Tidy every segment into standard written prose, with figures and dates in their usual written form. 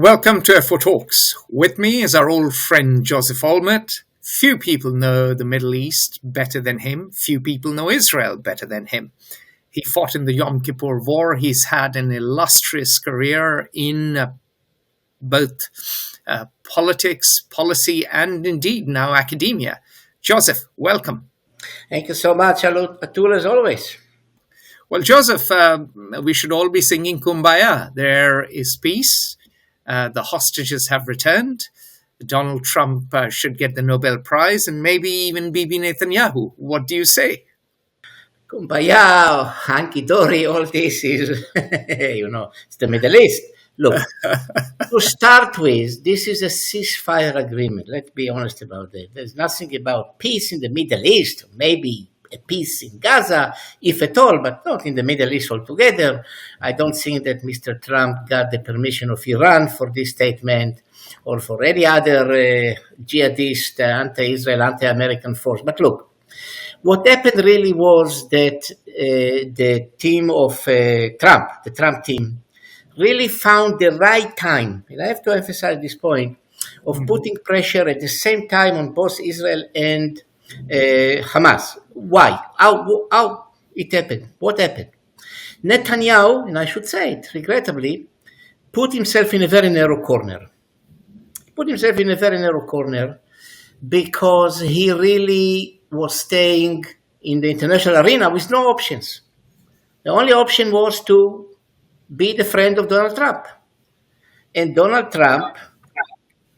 Welcome to F4 Talks. With me is our old friend Josef Olmert. Few people know the Middle East better than him. Few people know Israel better than him. He fought in the Yom Kippur War. He's had an illustrious career in both politics, policy, and indeed now academia. Josef, welcome. Thank you so much, Atul, as always. Well, Josef, we should all be singing Kumbaya. There is peace. The hostages have returned. Donald Trump should get the Nobel Prize, and maybe even Bibi Netanyahu. What do you say? Kumbaya, hanky-dory, all this is, it's the Middle East. Look, to start with, this is a ceasefire agreement. Let's be honest about that. There's nothing about peace in the Middle East, maybe a peace in Gaza, if at all, but not in the Middle East altogether. I don't think that Mr. Trump got the permission of Iran for this statement or for any other jihadist, anti-Israel, anti-American force. But look, what happened really was that the team of Trump, the Trump team, really found the right time, and I have to emphasize this point, of putting pressure at the same time on both Israel and Hamas. Why? How it happened? What happened? Netanyahu, and I should say it regrettably, put himself in a very narrow corner. Because he really was staying in the international arena with no options. The only option was to be the friend of Donald Trump. And Donald Trump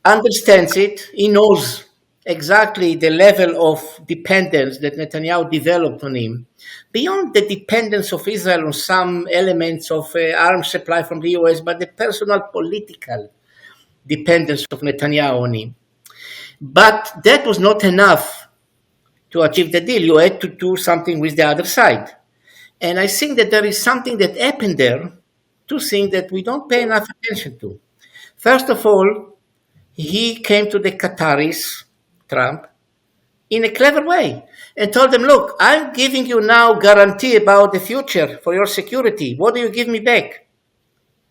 understands it. He knows exactly the level of dependence that Netanyahu developed on him, beyond the dependence of Israel on some elements of arms supply from the US, but the personal political dependence of Netanyahu on him. But that was not enough to achieve the deal. You had to do something with the other side. And I think that there is something that happened there, two things that we don't pay enough attention to. First of all, he came to the Qataris, Trump, in a clever way and told them, look, I'm giving you now guarantee about the future for your security. What do you give me back?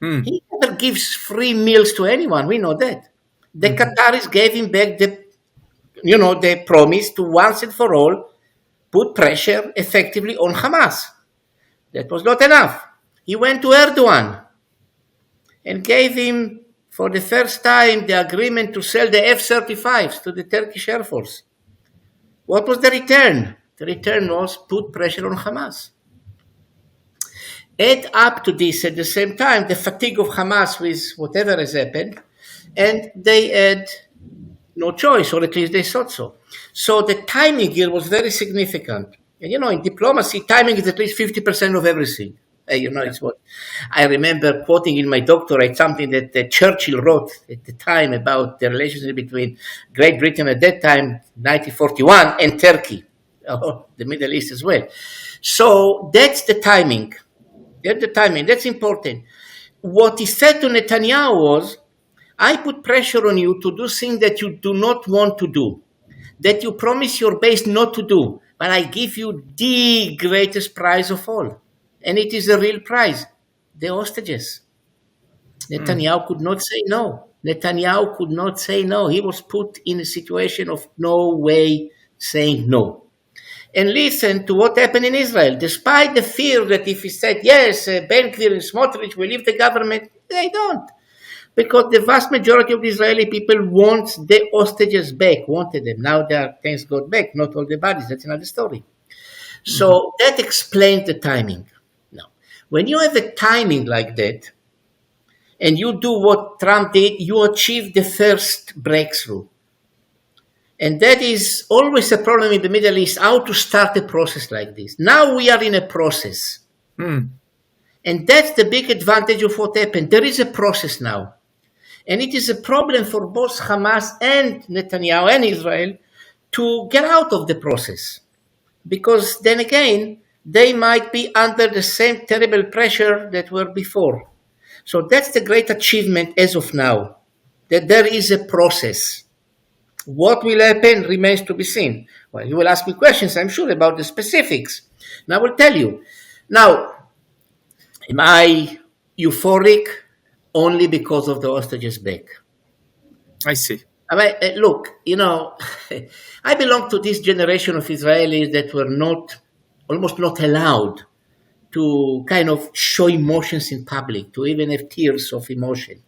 He never gives free meals to anyone. We know that. The Qataris gave him back the promise to once and for all put pressure effectively on Hamas. That was not enough. He went to Erdogan and gave him, for the first time, the agreement to sell the F-35s to the Turkish Air Force. What was the return? The return was put pressure on Hamas. Add up to this at the same time the fatigue of Hamas with whatever has happened, and they had no choice, or at least they thought so. So the timing here was very significant. And in diplomacy, timing is at least 50% of everything. It's what I remember quoting in my doctorate, something that Churchill wrote at the time about the relationship between Great Britain at that time, 1941, and Turkey, the Middle East as well. So that's the timing. That's important. What he said to Netanyahu was, I put pressure on you to do things that you do not want to do, that you promise your base not to do, but I give you the greatest prize of all. And it is a real prize, the hostages. Netanyahu could not say no. He was put in a situation of no way saying no. And listen to what happened in Israel. Despite the fear that if he said, yes, Ben Gvir and Smotrich will leave the government, they don't. Because the vast majority of the Israeli people want the hostages back, wanted them. Now they are, thanks God, back, not all the bodies. That's another story. So that explains the timing. When you have a timing like that, and you do what Trump did, you achieve the first breakthrough. And that is always a problem in the Middle East, how to start a process like this. Now we are in a process. And that's the big advantage of what happened. There is a process now. And it is a problem for both Hamas and Netanyahu and Israel to get out of the process. Because then again, they might be under the same terrible pressure that were before. So that's the great achievement as of now, that there is a process. What will happen remains to be seen. Well, you will ask me questions, I'm sure, about the specifics. And I will tell you. Now, am I euphoric only because of the hostages back. I see. I mean, look, I belong to this generation of Israelis that were almost not allowed to kind of show emotions in public, to even have tears of emotion.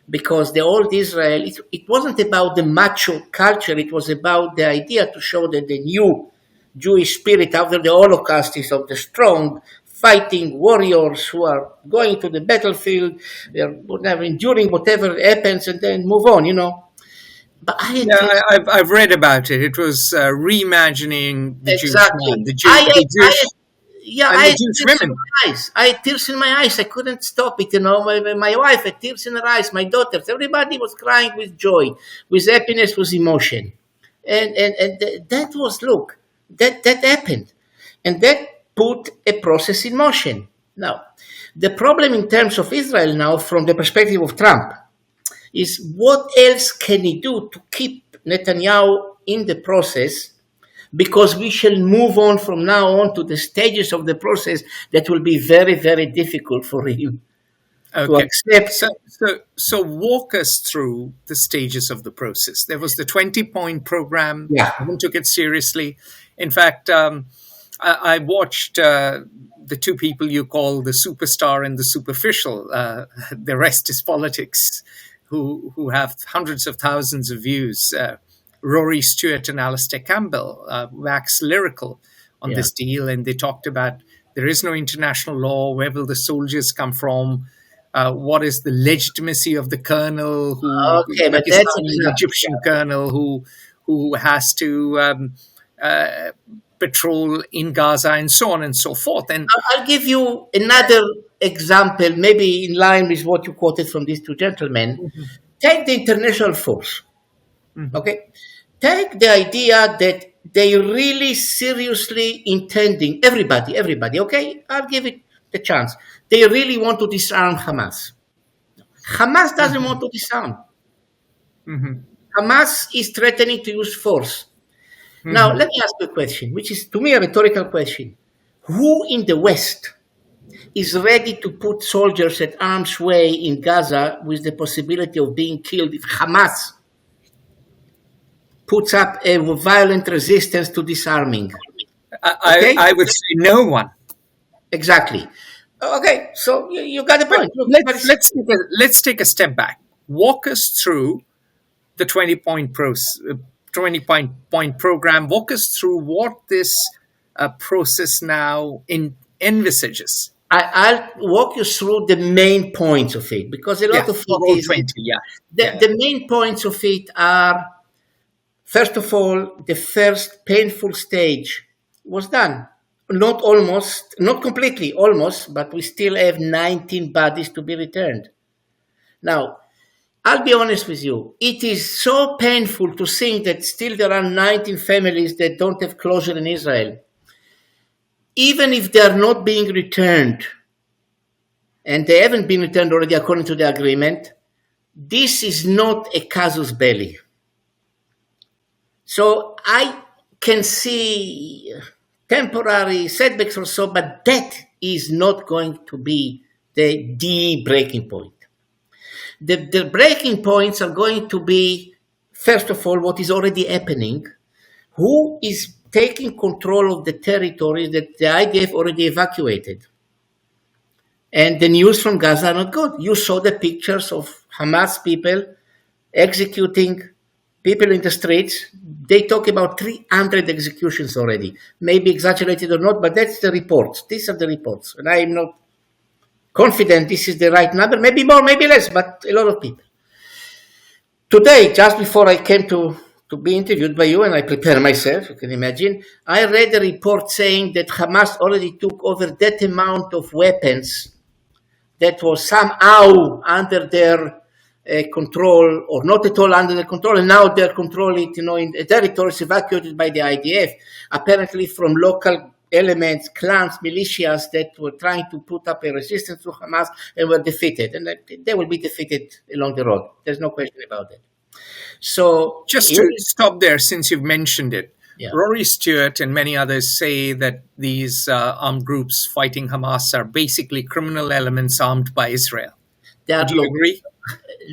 Because the old Israel, it wasn't about the macho culture, it was about the idea to show that the new Jewish spirit after the Holocaust is of the strong, fighting warriors who are going to the battlefield, they are enduring whatever happens and then move on. But I've read about it. It was reimagining the Jewish man, the Jewish women. I had tears in my eyes. I couldn't stop it. My wife had tears in her eyes. My daughters, everybody was crying with joy, with happiness, with emotion, and that was that happened, and that put a process in motion. Now, the problem in terms of Israel now, from the perspective of Trump, is what else can he do to keep Netanyahu in the process, because we shall move on from now on to the stages of the process that will be very, very difficult for him to accept. So walk us through the stages of the process. There was the 20-point program. Yeah. Everyone took it seriously. In fact, I watched the two people you call the superstar and the superficial. The rest is politics, who have hundreds of thousands of views. Rory Stewart and Alistair Campbell waxed lyrical on this deal, and they talked about there is no international law. Where will the soldiers come from? What is the legitimacy of the colonel? But that's an Egyptian colonel who has to patrol in Gaza, and so on and so forth. And I'll give you another example, maybe in line with what you quoted from these two gentlemen. Mm-hmm. Take the international force. Mm-hmm. Okay, take the idea that they really seriously intending everybody. Okay, I'll give it the chance. They really want to disarm Hamas. Hamas doesn't want to disarm. Mm-hmm. Hamas is threatening to use force. Mm-hmm. Now, let me ask you a question, which is to me a rhetorical question. Who in the West is ready to put soldiers at arm's way in Gaza with the possibility of being killed if Hamas puts up a violent resistance to disarming? I would say no one. Exactly. Okay, so you got the point. Look, let's take a step back. Walk us through the 20-point program. Walk us through what this process now envisages. I'll walk you through the main points of it, because a lot of it is 20. The main points of it are, first of all, the first painful stage was done. Not completely, almost, but we still have 19 bodies to be returned. Now, I'll be honest with you. It is so painful to think that still there are 19 families that don't have closure in Israel. Even if they are not being returned, and they haven't been returned already according to the agreement, this is not a casus belli. So I can see temporary setbacks or so, but that is not going to be the breaking point. The breaking points are going to be, first of all, what is already happening, who is taking control of the territories that the IDF already evacuated. And the news from Gaza are not good. You saw the pictures of Hamas people executing people in the streets. They talk about 300 executions already. Maybe exaggerated or not, but that's the reports. These are the reports. And I am not confident this is the right number. Maybe more, maybe less, but a lot of people. Today, just before I came to be interviewed by you, and I prepared myself, you can imagine, I read a report saying that Hamas already took over that amount of weapons that was somehow under their control, or not at all under their control, and now they're controlling it, in territories evacuated by the IDF, apparently from local elements, clans, militias that were trying to put up a resistance to Hamas and were defeated. And they will be defeated along the road. There's no question about that. So, just to stop there, since you've mentioned it, Rory Stewart and many others say that these armed groups fighting Hamas are basically criminal elements armed by Israel. That Do you agree?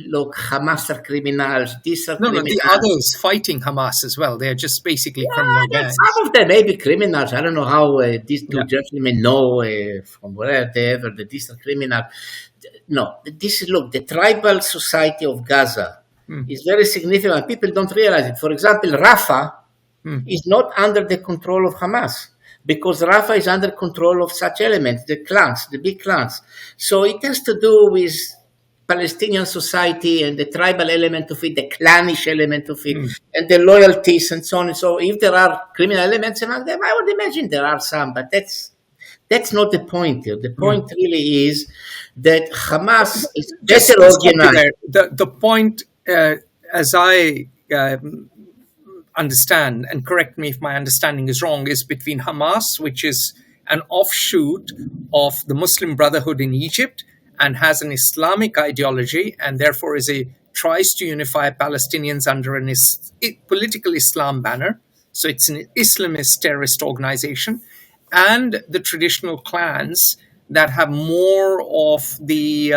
look, Hamas are criminals. These are No, criminals. the others fighting Hamas as well. They're just basically criminal gangs. Some of them may be criminals. I don't know how these two Yeah. gentlemen know from wherever that these are criminals. No, this is, look, the tribal society of Gaza is very significant. People don't realize it. For example, Rafah is not under the control of Hamas because Rafah is under control of such elements, the clans, the big clans. So it has to do with Palestinian society and the tribal element of it, the clannish element of it, and the loyalties and so on. And so if there are criminal elements among them, I would imagine there are some, but that's not the point here. The point really is that Hamas is better organized. The point, as I understand, and correct me if my understanding is wrong, is between Hamas, which is an offshoot of the Muslim Brotherhood in Egypt and has an Islamic ideology and therefore tries to unify Palestinians under an political Islam banner. So it's an Islamist terrorist organization, and the traditional clans that have more of the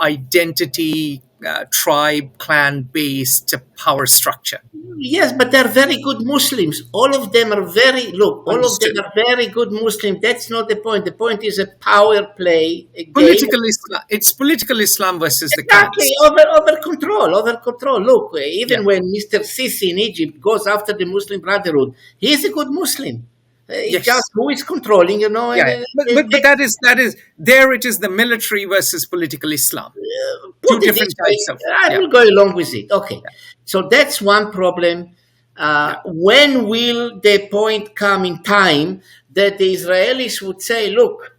identity, tribe, clan-based power structure. Yes, but they're very good Muslims. All of them are Understood. very good Muslims. That's not the point. The point is a power play. Political Islam. It's political Islam versus Exactly, the clans. over control. Look, even Yeah. when Mr. Sisi in Egypt goes after the Muslim Brotherhood, he is a good Muslim. It's Yes. just who is controlling, you know. Yeah, but that is there. It is the military versus political Islam. Two Put it different this way, types of. I Yeah. will go along with it. Okay, so that's one problem. When will the point come in time that the Israelis would say, "Look,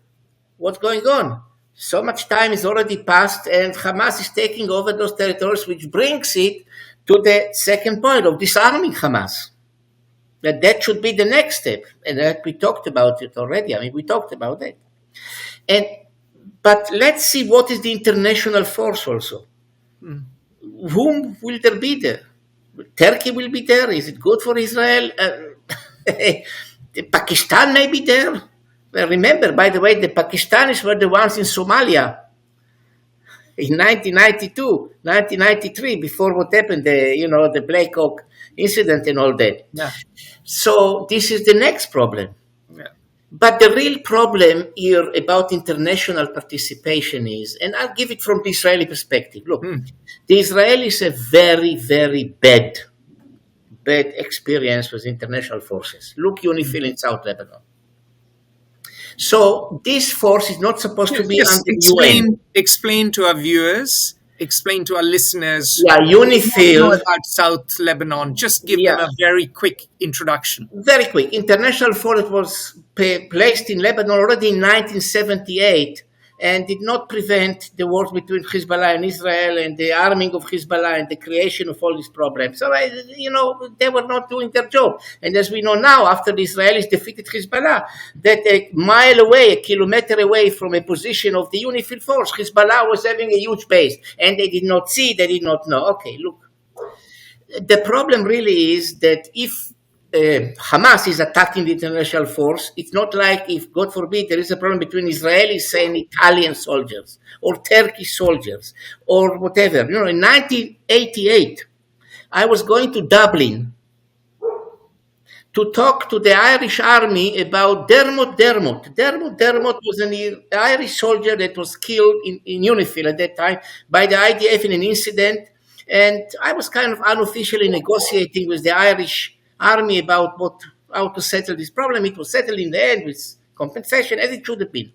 what's going on? So much time is already passed, and Hamas is taking over those territories," which brings it to the second point of disarming Hamas. That should be the next step, and that we talked about it already. I mean, we talked about that. But let's see what is the international force also. Whom will there be there? Turkey will be there. Is it good for Israel? Pakistan may be there. Well, remember, by the way, the Pakistanis were the ones in Somalia in 1992, 1993, before what happened, the Black Hawk incident and all that. Yeah. So this is the next problem. Yeah. But the real problem here about international participation is, and I'll give it from the Israeli perspective. Look, the Israelis have very, very bad experience with international forces. Look, UNIFIL in South Lebanon. So this force is not supposed to be under UN. Explain to our viewers, explain to our listeners. Yeah, UNIFIL. About South Lebanon. Just give them a very quick introduction. Very quick. International force was placed in Lebanon already in 1978 and did not prevent the wars between Hezbollah and Israel and the arming of Hezbollah and the creation of all these problems. So, they were not doing their job. And as we know now, after the Israelis defeated Hezbollah, that a mile away, a kilometer away from a position of the UNIFIL force, Hezbollah was having a huge base. And they did not see, they did not know. Okay, look. The problem really is that if Hamas is attacking the international force, it's not like if, God forbid, there is a problem between Israelis and Italian soldiers or Turkish soldiers or whatever. In 1988, I was going to Dublin to talk to the Irish army about Dermot. Dermot was an Irish soldier that was killed in UNIFIL at that time by the IDF in an incident. And I was kind of unofficially negotiating with the Irish army about how to settle this problem. It was settled in the end with compensation, as it should have been.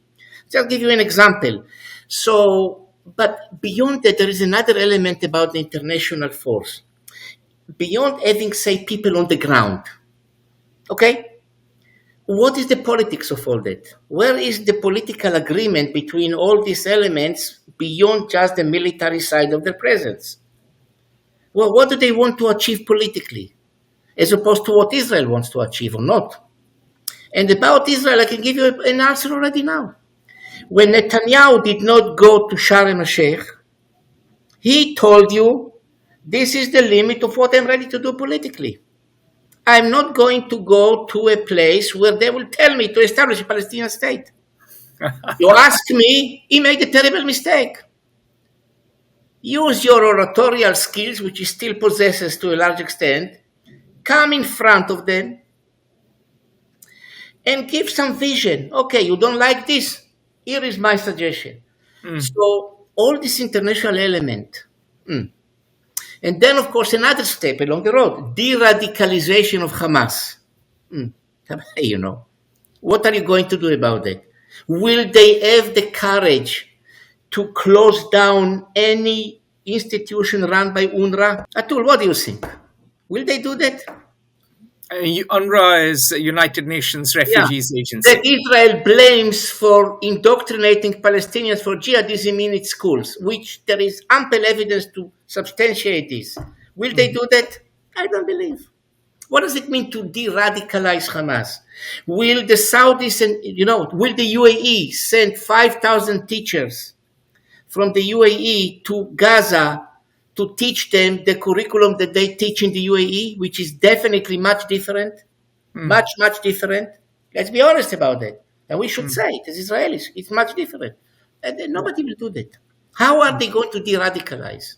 Just give you an example. So, but beyond that, there is another element about the international force. Beyond having, say, people on the ground, okay? What is the politics of all that? Where is the political agreement between all these elements beyond just the military side of their presence? Well, what do they want to achieve politically, as opposed to what Israel wants to achieve or not? And about Israel, I can give you an answer already now. When Netanyahu did not go to Sharm el-Sheikh, he told you, this is the limit of what I'm ready to do politically. I'm not going to go to a place where they will tell me to establish a Palestinian state. You ask me, he made a terrible mistake. use your oratorial skills, which he still possesses to a large extent, come in front of them and give some vision. Okay, you don't like this? Here is my suggestion. So all this international element. And then, of course, another step along the road, de-radicalization of Hamas. You know, what are you going to do about that? Will they have the courage to close down any institution run by UNRWA? Atul, what do you think? Will they do that? UNRWA is United Nations Refugees Agency. That Israel blames for indoctrinating Palestinians for jihadism in its schools, which there is ample evidence to substantiate this. Will they do that? I don't believe. What does it mean to de-radicalize Hamas? Will the Saudis and, will the UAE send 5,000 teachers from the UAE to Gaza to teach them the curriculum that they teach in the UAE, which is definitely much different, much different. Let's be honest about that. And we should say it as Israelis. It's much different. And nobody will do that. How are they going to de-radicalize?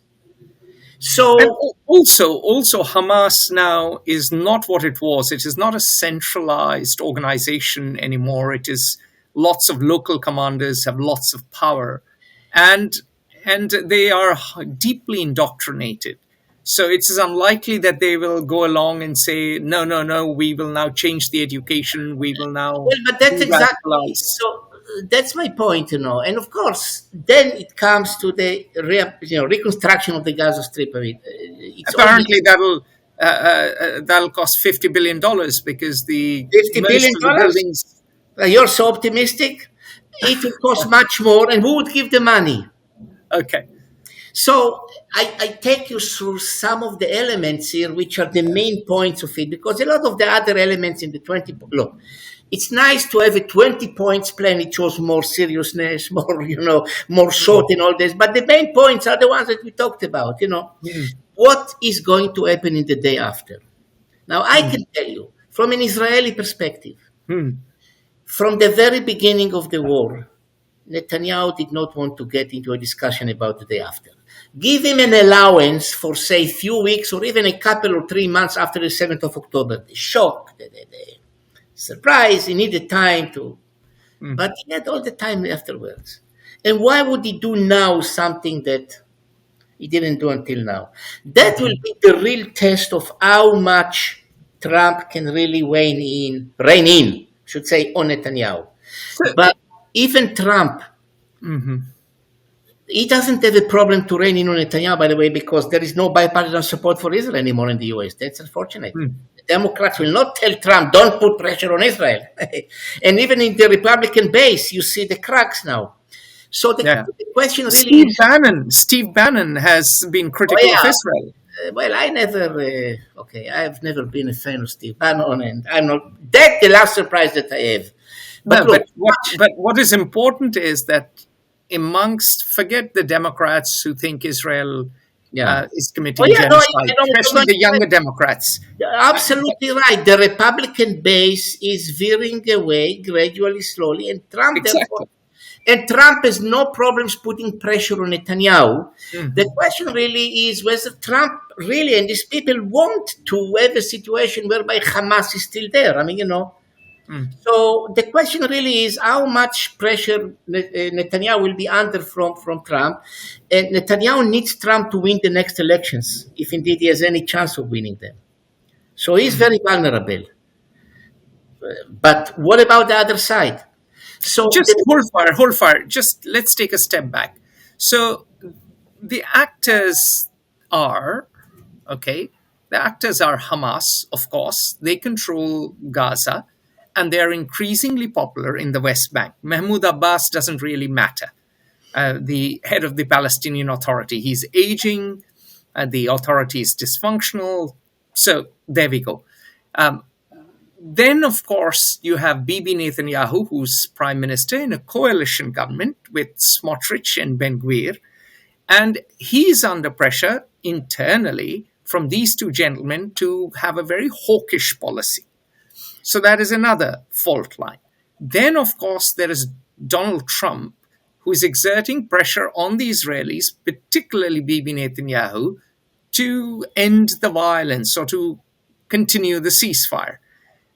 So, and also Hamas now is not what it was. It is not a centralized organization anymore. It is lots of local commanders have lots of power. And they are deeply indoctrinated. So it is unlikely that they will go along and say, no, we will now change the education. We will now. Well, but that's exactly. So that's my point, And of course, then it comes to the reconstruction of the Gaza Strip. I mean, apparently that'll cost $50 billion because the $50 billion. Buildings. You're so optimistic. It will cost much more, and who would give the money? Okay. So I take you through some of the elements here, which are the main points of it, because a lot of the other elements in the 20... Look, it's nice to have a 20 points plan. It shows more seriousness, more thought and all this. But the main points are the ones that we talked about, What is going to happen in the day after? Now, I can tell you, from an Israeli perspective, from the very beginning of the war, Netanyahu did not want to get into a discussion about the day after. Give him an allowance for, say, a few weeks or even a couple or 3 months after the 7th of October. The shock, the surprise, he needed time to... But he had all the time afterwards. And why would he do now something that he didn't do until now? That will be the real test of how much Trump can really rein in, should say, on Netanyahu. But even Trump, he doesn't have a problem to rein in on Netanyahu, by the way, because there is no bipartisan support for Israel anymore in the US. That's unfortunate. The Democrats will not tell Trump, don't put pressure on Israel. And even in the Republican base, you see the cracks now. So the question really Steve Bannon has been critical of Israel. Well, I've never been a fan of Steve Bannon, and I'm not. That's the last surprise that I have. But what is important is that forget the Democrats who think Israel is committing genocide, especially the younger Democrats. Absolutely right. The Republican base is veering away gradually, slowly, and Trump, Trump has no problems putting pressure on Netanyahu. The question really is whether Trump really and these people want to have a situation whereby Hamas is still there. I mean, So the question really is how much pressure Netanyahu will be under from Trump. And Netanyahu needs Trump to win the next elections, if indeed he has any chance of winning them. So he's very vulnerable. But what about the other side? So just hold fire. Just let's take a step back. So the actors are Hamas, of course. They control Gaza, and they are increasingly popular in the West Bank. Mahmoud Abbas doesn't really matter. The head of the Palestinian Authority, he's aging. The authority is dysfunctional. So there we go. Then, of course, you have Bibi Netanyahu, who's prime minister in a coalition government with Smotrich and Ben-Gvir. And he's under pressure internally from these two gentlemen to have a very hawkish policy. So that is another fault line. Then, of course, there is Donald Trump, who is exerting pressure on the Israelis, particularly Bibi Netanyahu, to end the violence or to continue the ceasefire.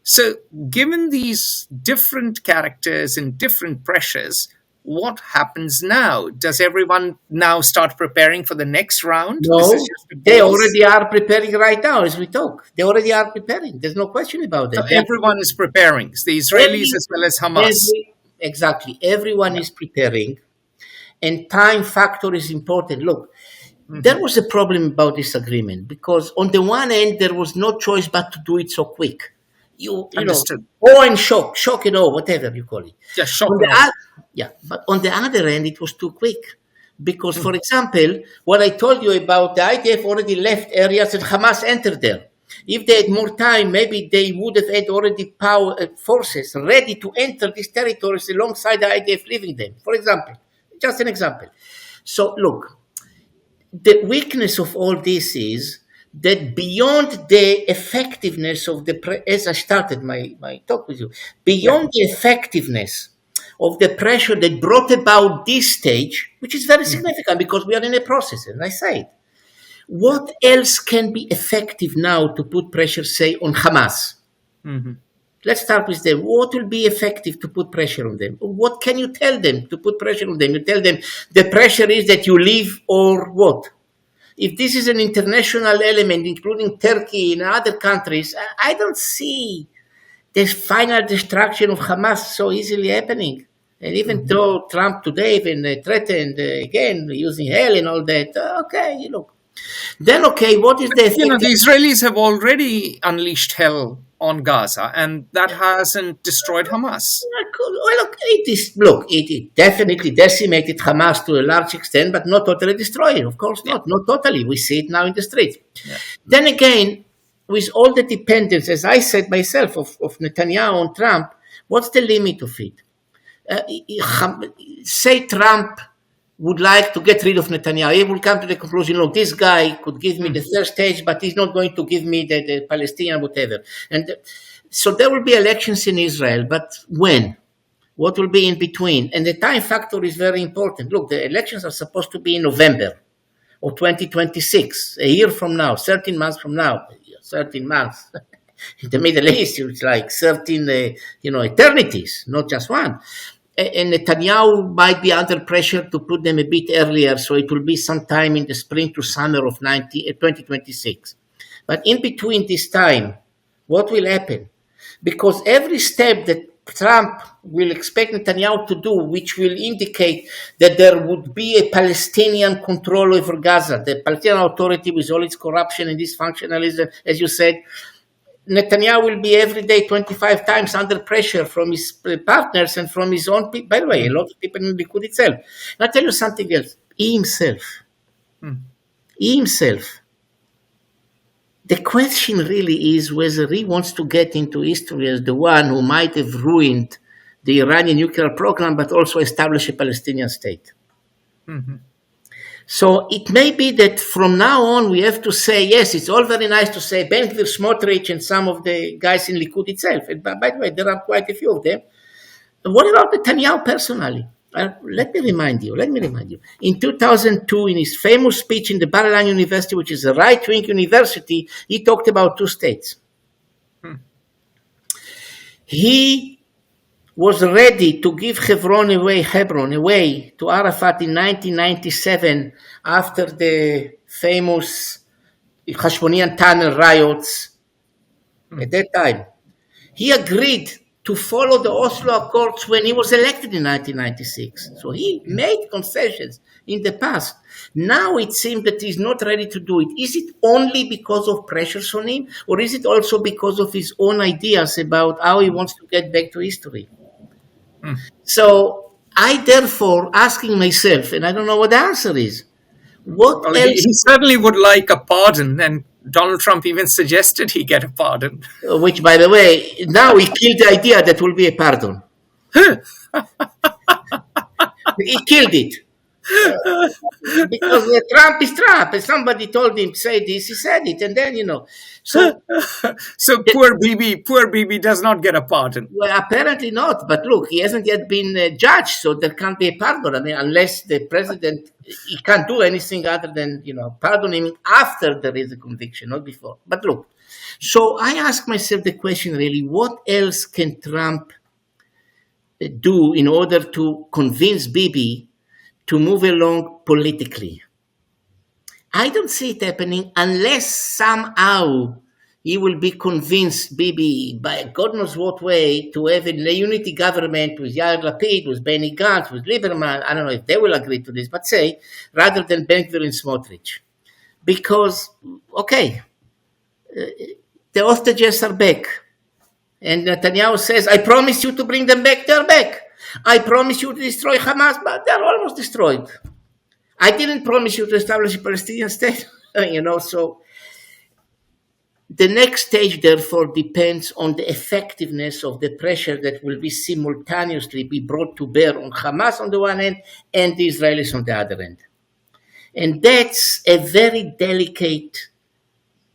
So, given these different characters and different pressures, what happens now? Does everyone now start preparing for the next round? No, This is just a they pause? already are preparing right now as we talk. They already are preparing. There's no question about So that. everyone is preparing, the Israelis as well as Hamas. Exactly. Everyone is preparing, and time factor is important. Look, there was a problem about this agreement because on the one end there was no choice but to do it so quick. You Understood. know, and shock and awe, whatever you call it. Yeah, shock On the and awe. but on the other end, it was too quick. Because, for example, what I told you about the IDF already left areas and Hamas entered there. If they had more time, maybe they would have had already forces ready to enter these territories alongside the IDF leaving them. For example, just an example. So, look, the weakness of all this is that beyond the effectiveness of as I started my talk with you, beyond the effectiveness of the pressure that brought about this stage, which is very significant because we are in a process, and I say it. What else can be effective now to put pressure, say, on Hamas? Let's start with them. What will be effective to put pressure on them? What can you tell them to put pressure on them? You tell them the pressure is that you leave or what? If this is an international element, including Turkey and other countries, I don't see the final destruction of Hamas so easily happening. And even though Trump today even threatened again using hell and all that, okay, look. Then, okay, what is the effect? The Israelis have already unleashed hell on Gaza, and that hasn't destroyed Hamas. Well, it definitely decimated Hamas to a large extent, but not totally destroyed. Of course not totally. We see it now in the streets. Yeah. Then again, with all the dependence, as I said myself, of Netanyahu on Trump, what's the limit of it? Say Trump would like to get rid of Netanyahu. He will come to the conclusion, look, this guy could give me the third stage, but he's not going to give me the Palestinian whatever. And so there will be elections in Israel, but when? What will be in between? And the time factor is very important. Look, the elections are supposed to be in November of 2026, a year from now, 13 months from now. 13 months. In the Middle East, it's like 13, eternities, not just one. And Netanyahu might be under pressure to put them a bit earlier, so it will be sometime in the spring to summer of 2026. But in between this time, what will happen? Because every step that Trump will expect Netanyahu to do, which will indicate that there would be a Palestinian control over Gaza, the Palestinian Authority with all its corruption and dysfunctionalism, as you said, Netanyahu will be every day 25 times under pressure from his partners and from his own people. By the way, a lot of people in the Likud itself. And I'll tell you something else. He himself. The question really is whether he wants to get into history as the one who might have ruined the Iranian nuclear program, but also establish a Palestinian state. So it may be that from now on we have to say, yes, it's all very nice to say Ben Gvir, Smotrich, and some of the guys in Likud itself. And by the way, there are quite a few of them. But what about Netanyahu personally? Let me remind you. In 2002, in his famous speech in the Bar-Ilan University, which is a right-wing university, he talked about two states. He was ready to give Hebron away to Arafat in 1997 after the famous Hashmonian Tunnel riots. At that time, he agreed to follow the Oslo Accords when he was elected in 1996. So he made concessions in the past. Now it seems that he's not ready to do it. Is it only because of pressures on him, or is it also because of his own ideas about how he wants to get back to history? So I therefore asking myself, and I don't know what the answer is, what else? He certainly would like a pardon, and Donald Trump even suggested he get a pardon. Which, by the way, now he killed the idea that will be a pardon. He killed it. because Trump is Trump, and somebody told him say this, he said it, and then So So poor Bibi does not get a pardon. well, apparently not. But look, he hasn't yet been judged, so there can't be a pardon. I mean, unless the president, he can't do anything other than pardon him after there is a conviction, not before. But look, so I ask myself the question really: what else can Trump do in order to convince Bibi to move along politically? I don't see it happening unless somehow he will be convinced, Bibi, by God knows what way, to have a unity government with Yair Lapid, with Benny Gantz, with Lieberman. I don't know if they will agree to this, but say, rather than Ben-Gvir and Smotrich. Because, okay, the hostages are back. And Netanyahu says, I promise you to bring them back, they're back. I promise you to destroy Hamas, but they're almost destroyed. I didn't promise you to establish a Palestinian state, so the next stage, therefore, depends on the effectiveness of the pressure that will be simultaneously be brought to bear on Hamas on the one hand and the Israelis on the other end. And that's a very delicate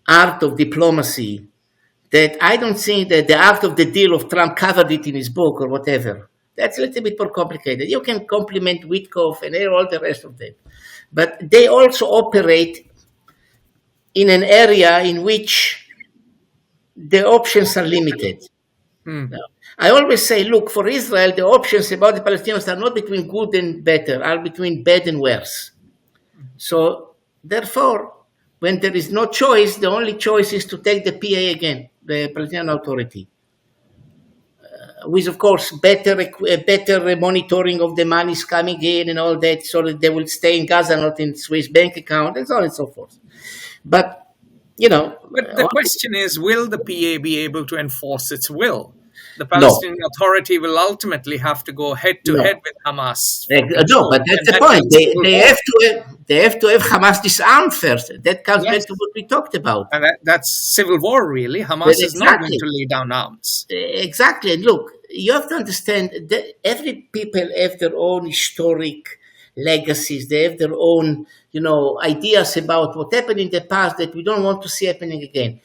art of diplomacy that I don't think that the art of the deal of Trump covered it in his book or whatever. That's a little bit more complicated. You can compliment Witkoff and all the rest of them. But they also operate in an area in which the options are limited. Now, I always say, look, for Israel, the options about the Palestinians are not between good and better, are between bad and worse. So, therefore, when there is no choice, the only choice is to take the PA again, the Palestinian Authority. With, of course, better monitoring of the monies coming in and all that, so that they will stay in Gaza, not in Swiss bank account, and so on and so forth. But, But the question is, will the PA be able to enforce its will? The Palestinian Authority will ultimately have to go head-to-head with Hamas. No, but that's the point. They have to have Hamas disarmed first. That comes back to what we talked about. And that's civil war, really. Hamas is not going to lay down arms. Exactly. And look, you have to understand that every people have their own historic legacies. They have their own, ideas about what happened in the past that we don't want to see happening again.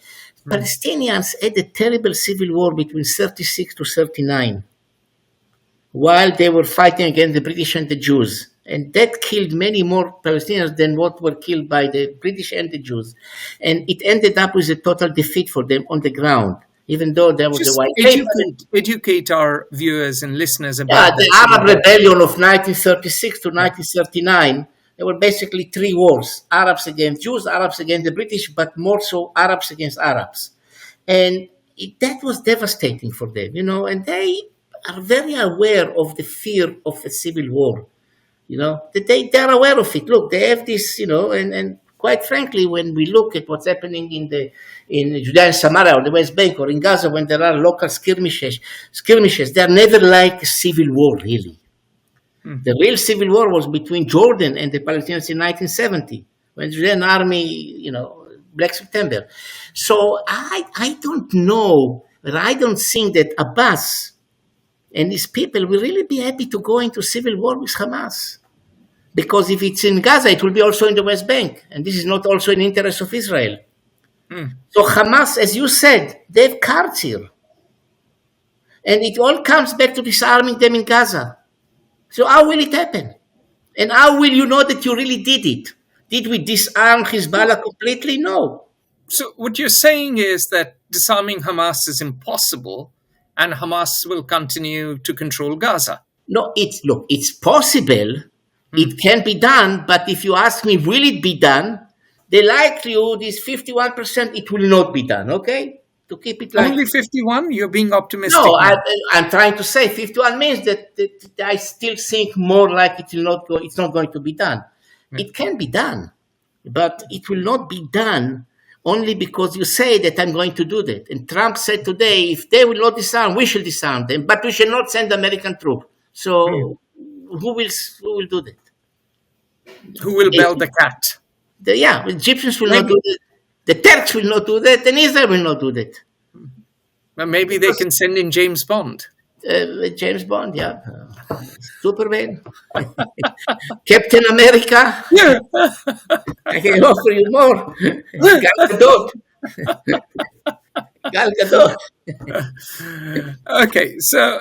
Palestinians had a terrible civil war between 36 to 39 while they were fighting against the British and the Jews. And that killed many more Palestinians than what were killed by the British and the Jews. And it ended up with a total defeat for them on the ground, even though there was a white paper. Educate our viewers and listeners about the Arab rebellion of 1936 to 1939. There were basically three wars: Arabs against Jews, Arabs against the British, but more so Arabs against Arabs. And that was devastating for them, and they are very aware of the fear of a civil war. They are aware of it. Look, they have this, and quite frankly, when we look at what's happening in Judea and Samaria or the West Bank or in Gaza, when there are local skirmishes, they are never like a civil war, really. The real civil war was between Jordan and the Palestinians in 1970, when the Judean army, Black September. So I don't know, but I don't think that Abbas and his people will really be happy to go into civil war with Hamas. Because if it's in Gaza, it will be also in the West Bank. And this is not also in the interest of Israel. So Hamas, as you said, they have cards here. And it all comes back to disarming them in Gaza. So how will it happen? And how will you know that you really did it? Did we disarm Hezbollah completely? No. So what you're saying is that disarming Hamas is impossible and Hamas will continue to control Gaza. No, it's possible. It can be done, but if you ask me, will it be done? The likelihood is 51% it will not be done, okay? To keep it like... Only 51? You're being optimistic. No, I'm trying to say 51 means that I still think more like it's not going to be done. It can be done, but it will not be done only because you say that I'm going to do that. And Trump said today, if they will not disarm, we shall disarm them, but we shall not send American troops. So who will do that? Who will bell the cat? The Egyptians will not do that. The Turks will not do that, and Israel will not do that. Well, maybe they can send in James Bond. James Bond, yeah. Superman, Captain America. I can offer you more. Gal Gadot. Gal Gadot. Okay, so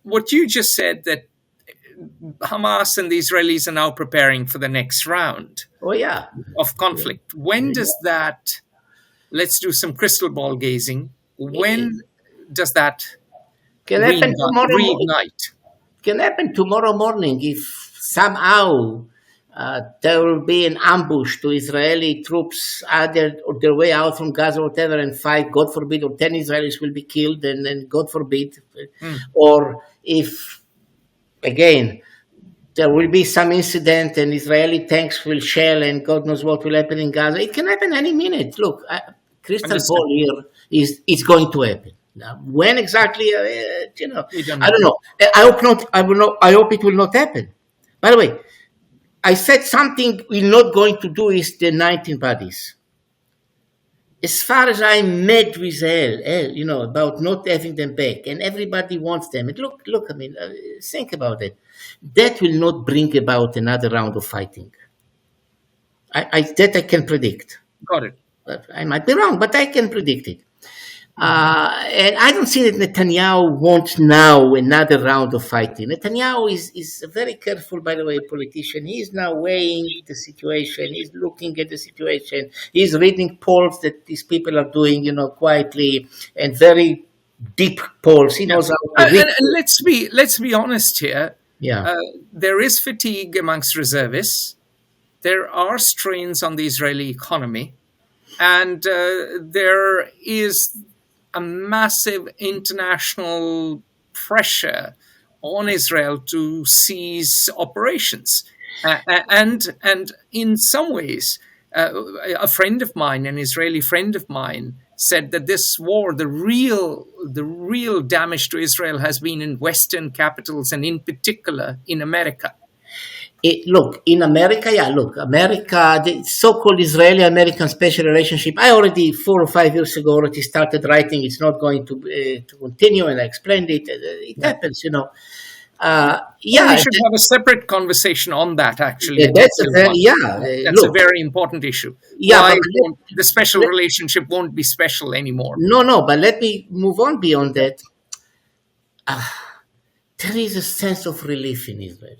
what you just said, that Hamas and the Israelis are now preparing for the next round Oh yeah. of conflict. When does that? Let's do some crystal ball gazing. When does that Can happen tomorrow. reignite? Can happen tomorrow morning if somehow there will be an ambush to Israeli troops either on their way out from Gaza or whatever and fight, God forbid, or 10 Israelis will be killed and then God forbid. Or if, again, there will be some incident and Israeli tanks will shell and God knows what will happen in Gaza. It can happen any minute. Look, crystal ball here is going to happen. Now, when exactly, I don't know. I hope not. I hope it will not happen. By the way, I said something we're not going to do is the 19 bodies. As far as I'm mad with hell, about not having them back, and everybody wants them. And look, I mean, think about it. That will not bring about another round of fighting. That I can predict. Got it. I might be wrong, but I can predict it. And I don't see that Netanyahu wants now another round of fighting. Netanyahu is a very careful, by the way, politician. He is now weighing the situation. He's looking at the situation. He's reading polls that these people are doing, quietly, and very deep polls. He knows how to read. And let's be honest here. Yeah. There is fatigue amongst reservists. There are strains on the Israeli economy, and there is a massive international pressure on Israel to cease operations. And in some ways, a friend of mine, an Israeli friend of mine, said that this war, the real damage to Israel has been in Western capitals and in particular in America. In America, America, the so-called Israeli-American special relationship, I already 4 or 5 years ago already started writing. It's not going to continue, and I explained it. It happens, We should have a separate conversation on that, actually. That's a very important issue. Why the special relationship won't be special anymore. No, but let me move on beyond that. There is a sense of relief in Israel.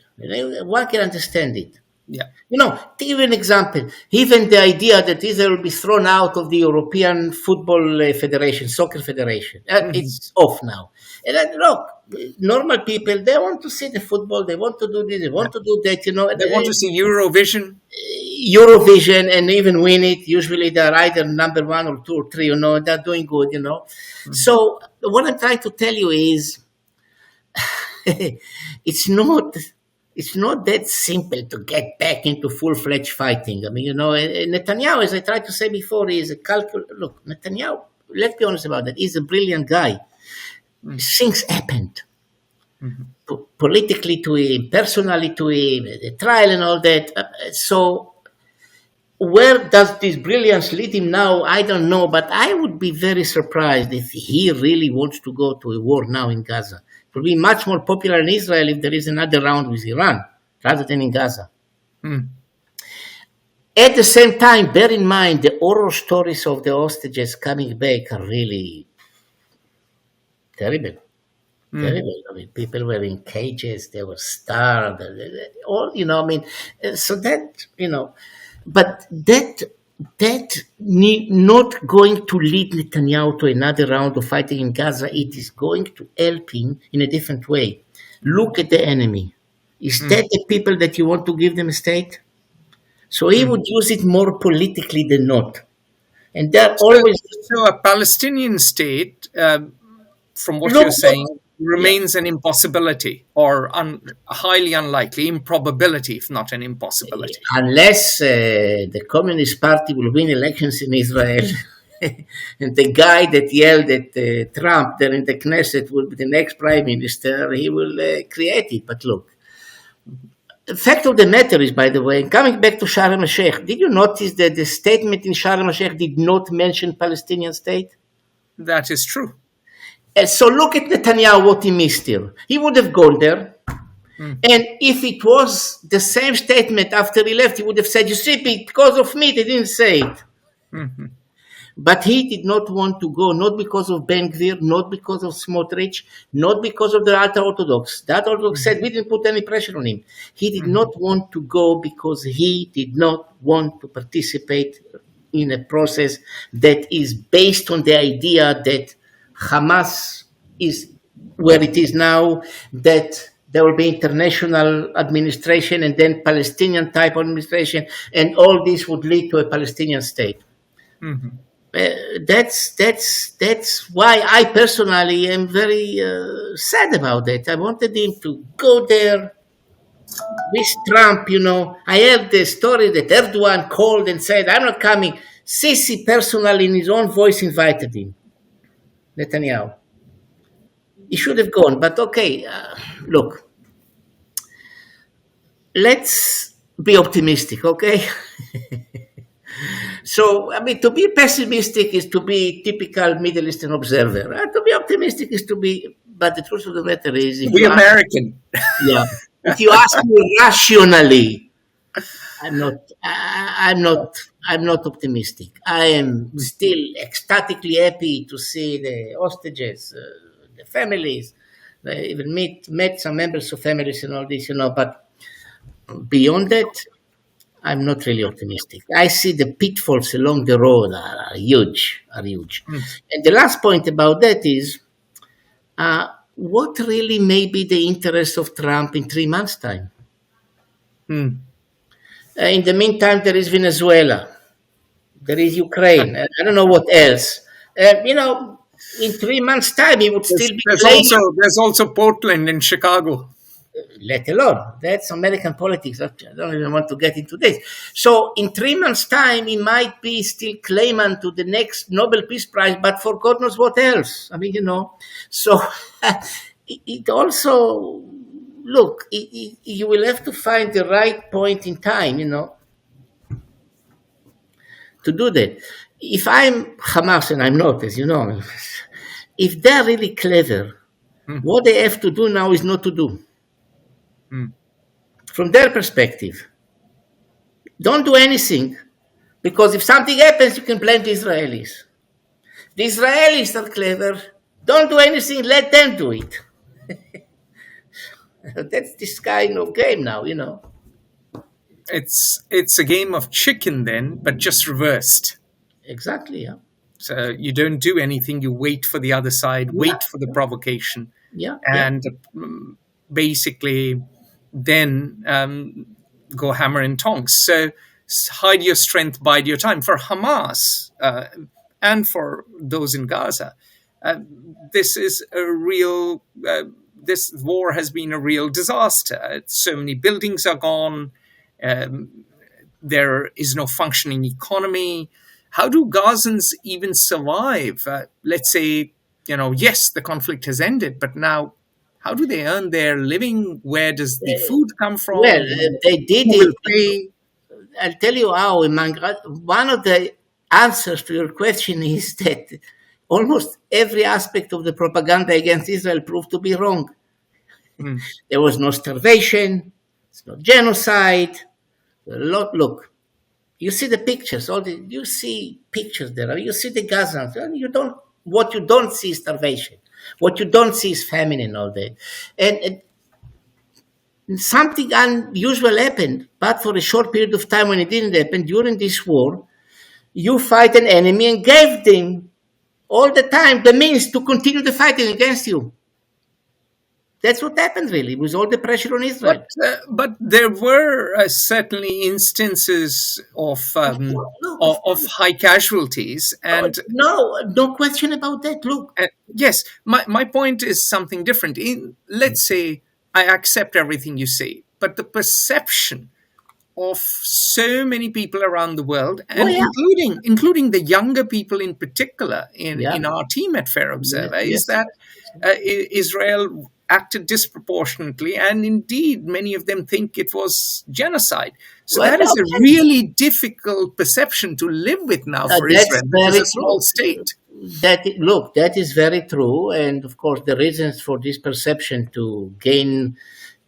One can understand it. Yeah. To give an example, even the idea that Israel will be thrown out of the European Football Federation, Soccer Federation, it's off now. And look, normal people, they want to see the football, they want to do this, they want to do that, They want to see Eurovision. And even win it. Usually they're either number 1 or 2 or 3, they're doing good, So what I'm trying to tell you is, it's not that simple to get back into full-fledged fighting. I mean, Netanyahu, as I tried to say before, is a Look, Netanyahu, let's be honest about that, he's a brilliant guy. Things happened. Politically to him, personally to him, the trial and all that. So where does this brilliance lead him now? I don't know, but I would be very surprised if he really wants to go to a war now in Gaza. It will be much more popular in Israel if there is another round with Iran rather than in Gaza. At the same time, bear in mind the horror stories of the hostages coming back are really terrible. Terrible. I mean, people were in cages, they were starved, all, so that, but that not going to lead Netanyahu to another round of fighting in Gaza. It is going to help him in a different way. Look at the enemy. Is that the people that you want to give them a state? So he would use it more politically than not. And they're always... So a Palestinian state, from what you're saying, remains an impossibility, or highly unlikely, improbability, if not an impossibility. Unless the Communist Party will win elections in Israel, and the guy that yelled at Trump there in the Knesset will be the next prime minister, he will create it. But look, the fact of the matter is, by the way, coming back to Sharm el-Sheikh, did you notice that the statement in Sharm el-Sheikh did not mention Palestinian state? That is true. And so look at Netanyahu, what he missed here. He would have gone there. And if it was the same statement after he left, he would have said, you see, because of me, they didn't say it. Mm-hmm. But he did not want to go, not because of Ben Gvir, not because of Smotrich, not because of the ultra-Orthodox. The ultra-Orthodox said we didn't put any pressure on him. He did not want to go because he did not want to participate in a process that is based on the idea that Hamas is where it is now, that there will be international administration and then Palestinian type administration, and all this would lead to a Palestinian state. Mm-hmm. That's why I personally am very sad about that. I wanted him to go there with Trump. I heard the story that Erdogan called and said, "I'm not coming." Sisi personally, in his own voice, invited him. Netanyahu. He should have gone, but okay. Look, let's be optimistic, okay? So, to be pessimistic is to be typical Middle Eastern observer. To be optimistic is to be, but the truth of the matter is, if you American. If you ask me rationally, I'm not optimistic. I am still ecstatically happy to see the hostages, the families. I even met some members of families and all this, but beyond that, I'm not really optimistic. I see the pitfalls along the road are huge. And the last point about that is, what really may be the interest of Trump in 3 months' time? In the meantime, there is Venezuela. There is Ukraine. I don't know what else. In 3 months' time, he would still be there's also Portland and Chicago. Let alone. That's American politics. I don't even want to get into this. So in 3 months' time, he might be still claimant to the next Nobel Peace Prize, but for God knows what else. So it also, look, you will have to find the right point in time, to do that. If I'm Hamas, and I'm not, as you know, if they're really clever, what they have to do now is not to do. From their perspective, don't do anything, because if something happens, you can blame the Israelis. The Israelis are clever. Don't do anything, let them do it. That's this kind of game now, It's a game of chicken then, but just reversed. Exactly, yeah. So you don't do anything, you wait for the other side, wait for the provocation. And basically then go hammer and tongs. So hide your strength, bide your time. For Hamas and for those in Gaza, this is a real, this war has been a real disaster. So many buildings are gone. There is no functioning economy. How do Gazans even survive? Let's say, yes, the conflict has ended, but now how do they earn their living? Where does the food come from? Well, they did it. I'll tell you how. One of the answers to your question is that almost every aspect of the propaganda against Israel proved to be wrong. There was no starvation, there's no genocide. Look, you see the pictures. You see pictures there. You see the Gazans. What you don't see is starvation. What you don't see is famine and all that. And something unusual happened, but for a short period of time when it didn't happen, during this war, you fight an enemy and gave them all the time the means to continue the fighting against you. That's what happened, really, with all the pressure on Israel. But there were certainly instances of high casualties, and no question about that. Look, yes, my point is something different. Let's say I accept everything you say, but the perception of so many people around the world, and including the younger people in particular in our team at Fair Observer, is that Israel acted disproportionately, and indeed many of them think it was genocide. So that is a really difficult perception to live with now for Israel. It's a small state. that is very true, and of course, the reasons for this perception to gain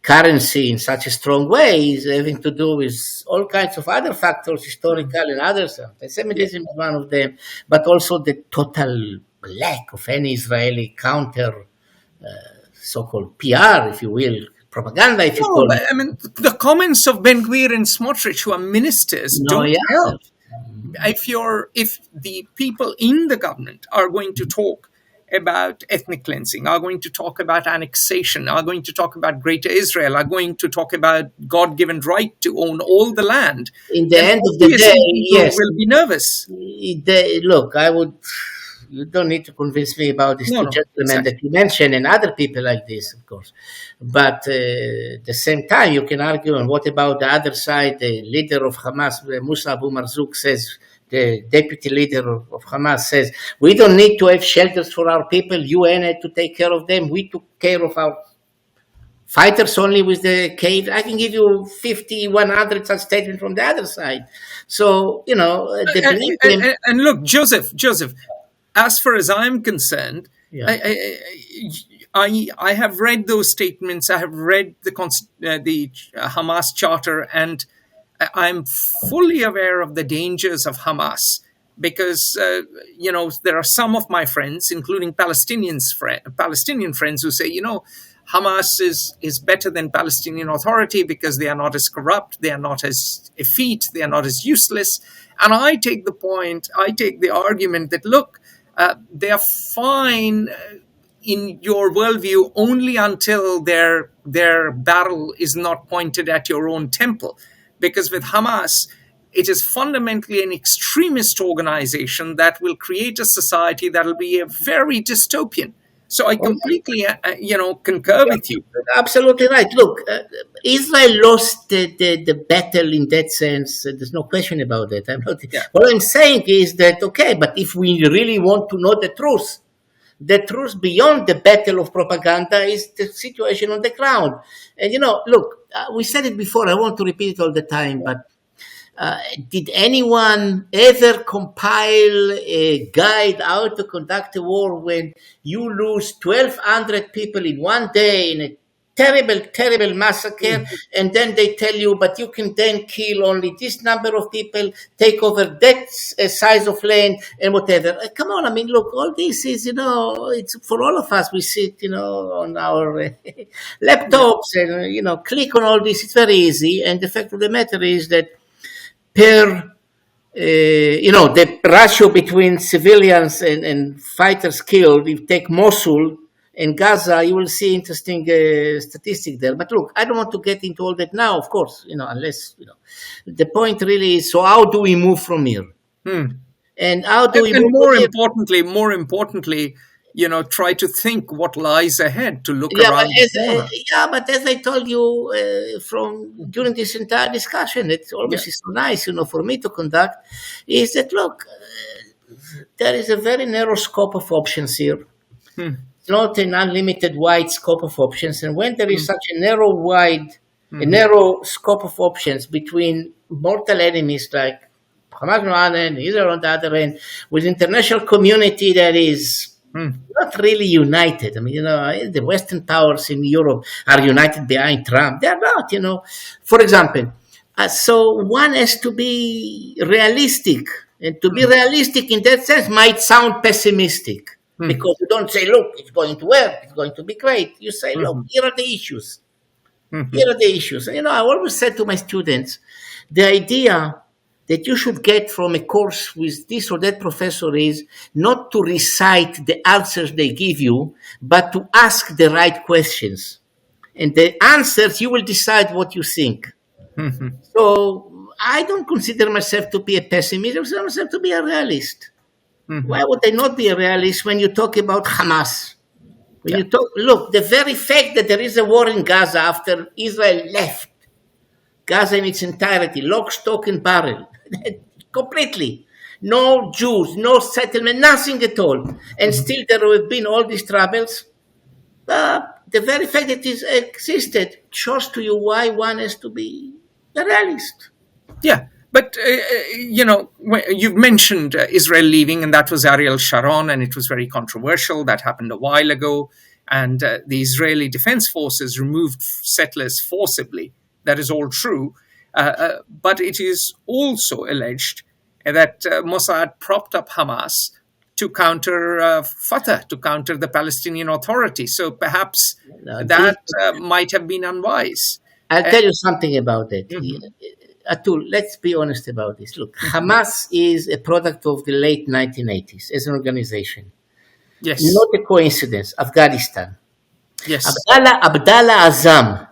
currency in such a strong way is having to do with all kinds of other factors, historical and others. Anti-Semitism is one of them, but also the total lack of any Israeli counter, so-called PR, if you will, propaganda, if you No, call but it. I mean, the comments of Ben Gvir and Smotrich, who are ministers, No, don't yeah. help. If the people in the government are going to talk about ethnic cleansing, are going to talk about annexation, are going to talk about Greater Israel, are going to talk about God-given right to own all the land, In the then end of the obviously day, people yes. will be nervous. Look, I would. You don't need to convince me about these No, two no, gentlemen exactly. that you mentioned and other people like this, of course. But at the same time, you can argue, and what about the other side? The leader of Hamas, Musa Abu Marzouk, says, the deputy leader of Hamas says, we don't need to have shelters for our people. UN had to take care of them. We took care of our fighters only with the cave. I can give you 50, 100 such statements from the other side. So, the And, blame. and look, Joseph, as far as I'm concerned, Yeah. I have read those statements. I have read the Hamas charter, and I'm fully aware of the dangers of Hamas because there are some of my friends, including Palestinian friends, who say Hamas is better than Palestinian Authority because they are not as corrupt, they are not as effete, they are not as useless. And I take the argument that look, they are fine in your worldview only until their barrel is not pointed at your own temple. Because with Hamas, it is fundamentally an extremist organization that will create a society that will be a very dystopian. So I completely, concur with you. Absolutely right. Look, Israel lost the battle in that sense. There's no question about that. Yeah. What I'm saying is that, okay, but if we really want to know the truth beyond the battle of propaganda is the situation on the ground. And, look, we said it before. I want to repeat it all the time, but did anyone ever compile a guide how to conduct a war when you lose 1,200 people in one day in a terrible, terrible massacre, and then they tell you, but you can then kill only this number of people, take over that size of land, and whatever. Come on, I mean, look, all this is, it's for all of us. We sit, on our laptops and, click on all this. It's very easy. And the fact of the matter is that the ratio between civilians and fighters killed, if you take Mosul and Gaza, you will see interesting statistic there. But look, I don't want to get into all that now, of course, unless, the point really is, so how do we move from here? And how do we And move more from here? importantly, try to think what lies ahead, to look Yeah, around but the corner. but as I told you from during this entire discussion, it always Yeah. is so nice, for me to conduct, is that look, there is a very narrow scope of options here. It's not an unlimited wide scope of options, and when there is such a narrow scope of options between mortal enemies like Hamas on one hand, Israel on the other hand, with international community that is not really united. I mean, the Western powers in Europe are united behind Trump. They are not, For example, so one has to be realistic. And to be realistic in that sense might sound pessimistic because you don't say, look, it's going to work, it's going to be great. You say, look, here are the issues. Here are the issues. And, I always said to my students, the idea that you should get from a course with this or that professor is not to recite the answers they give you, but to ask the right questions. And the answers, you will decide what you think. So I don't consider myself to be a pessimist. I consider myself to be a realist. Why would I not be a realist when you talk about Hamas? When you talk, look, the very fact that there is a war in Gaza after Israel left Gaza in its entirety, lock, stock, and barrel, completely. No Jews, no settlement, nothing at all. And still there have been all these troubles. The very fact that it existed shows to you why one has to be a realist. Yeah. But, you've mentioned Israel leaving, and that was Ariel Sharon, and it was very controversial. That happened a while ago. And the Israeli Defense Forces removed settlers forcibly. That is all true. But it is also alleged that Mossad propped up Hamas to counter Fatah, to counter the Palestinian Authority. So perhaps that might have been unwise. I'll tell you something about it. Atul, let's be honest about this. Look, Hamas is a product of the late 1980s as an organization. Yes. Not a coincidence. Afghanistan. Yes. Abdallah Azam,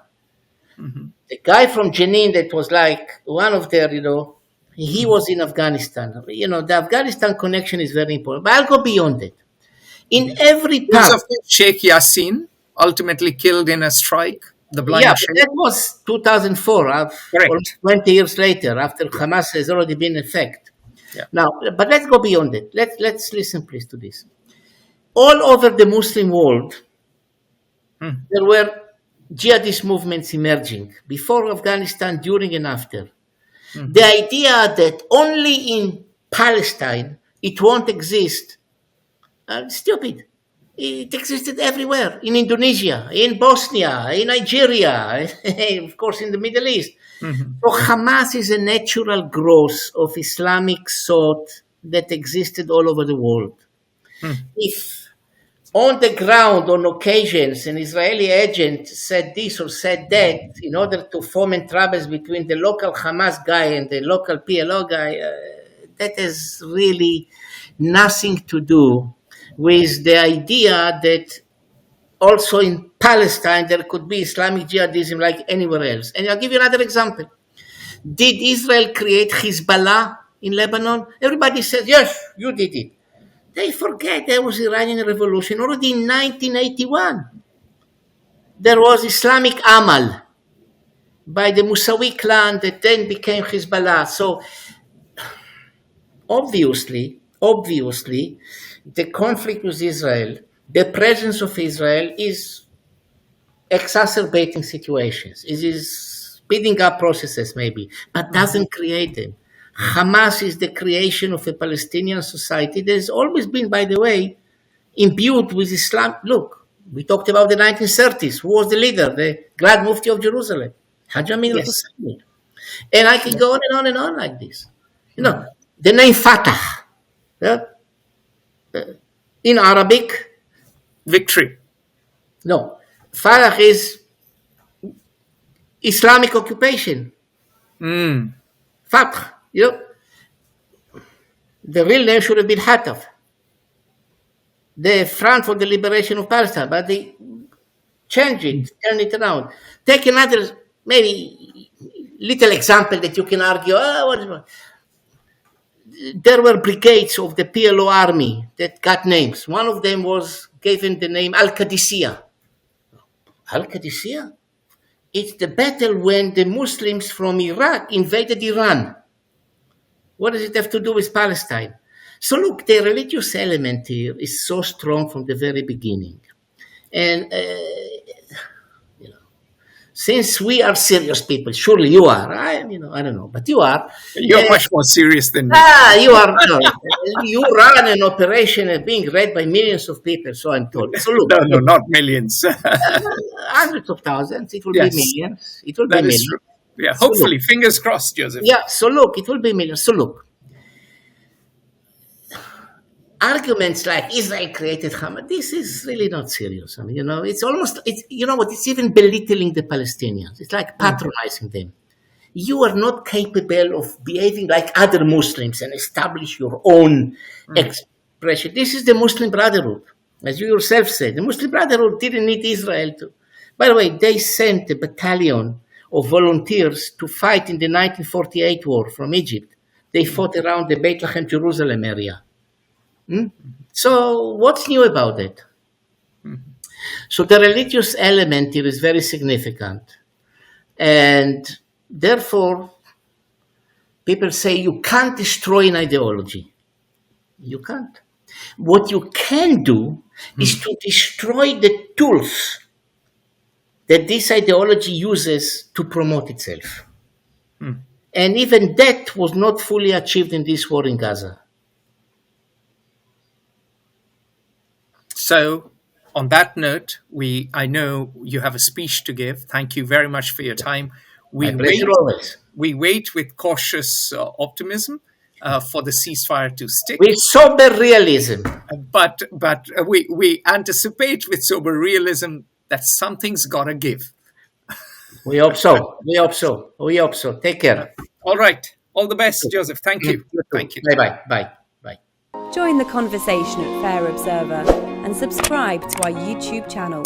the guy from Jenin that was like one of their, he was in Afghanistan. The Afghanistan connection is very important. But I'll go beyond it. In every part. Of Sheikh Yassin, ultimately killed in a strike. The blind Sheikh. That was 2004, almost 20 years later, after Hamas has already been in effect. Yeah. Now, but let's go beyond it. Let's listen, please, to this. All over the Muslim world, there were jihadist movements emerging before Afghanistan, during and after. The idea that only in Palestine it won't exist, stupid. It existed everywhere, in Indonesia, in Bosnia, in Nigeria, of course in the Middle East. So Hamas is a natural growth of Islamic thought that existed all over the world. If on the ground, on occasions, an Israeli agent said this or said that in order to foment troubles between the local Hamas guy and the local PLO guy, that has really nothing to do with the idea that also in Palestine there could be Islamic jihadism like anywhere else. And I'll give you another example. Did Israel create Hezbollah in Lebanon? Everybody says, yes, you did it. They forget there was Iranian Revolution already in 1981. There was Islamic Amal by the Musawi clan that then became Hezbollah. So obviously, the conflict with Israel, the presence of Israel is exacerbating situations. It is speeding up processes maybe, but doesn't create them. Hamas is the creation of a Palestinian society that has always been, by the way, imbued with Islam. Look, we talked about the 1930s. Who was the leader? The Grand Mufti of Jerusalem, Hajj Amin al-Husseini. And I can go on and on and on like this. The name Fatah, in Arabic, victory. No, Fatah is Islamic occupation. Fatah. The real name should have been Hataf, the Front for the Liberation of Palestine, but they changed it, turned it around. Take another, maybe little example that you can argue. There were brigades of the PLO army that got names. One of them was given the name Al-Qadisiyah. Al-Qadisiyah? It's the battle when the Muslims from Iraq invaded Iran. What does it have to do with Palestine? So look, the religious element here is so strong from the very beginning. And, since we are serious people, surely you are, I don't know, but you are. You're much more serious than me. You are. No, you run an operation being read by millions of people, so I'm told. So look, no, not millions. Hundreds of thousands. It will be millions. It will be millions. True. Yeah, hopefully, fingers crossed, Joseph. Yeah, so look, it will be millions. So look, arguments like Israel created Hamas, this is really not serious. It's almost, it's even belittling the Palestinians. It's like patronizing them. You are not capable of behaving like other Muslims and establish your own expression. This is the Muslim Brotherhood. As you yourself said, the Muslim Brotherhood didn't need Israel to. By the way, they sent a battalion of volunteers to fight in the 1948 war from Egypt. They fought around the Bethlehem, Jerusalem area. So what's new about it? So the religious element here is very significant. And therefore, people say you can't destroy an ideology. You can't. What you can do is to destroy the tools that this ideology uses to promote itself. And even that was not fully achieved in this war in Gaza. So, on that note, I know you have a speech to give. Thank you very much for your time. My pleasure always. We wait with cautious optimism for the ceasefire to stick. With sober realism. But we anticipate with sober realism that something's got to give. We hope so. We hope so. We hope so. Take care. All right. All the best, Joseph. Thank you. Thank you. Bye-bye. Bye. Bye. Join the conversation at Fair Observer and subscribe to our YouTube channel.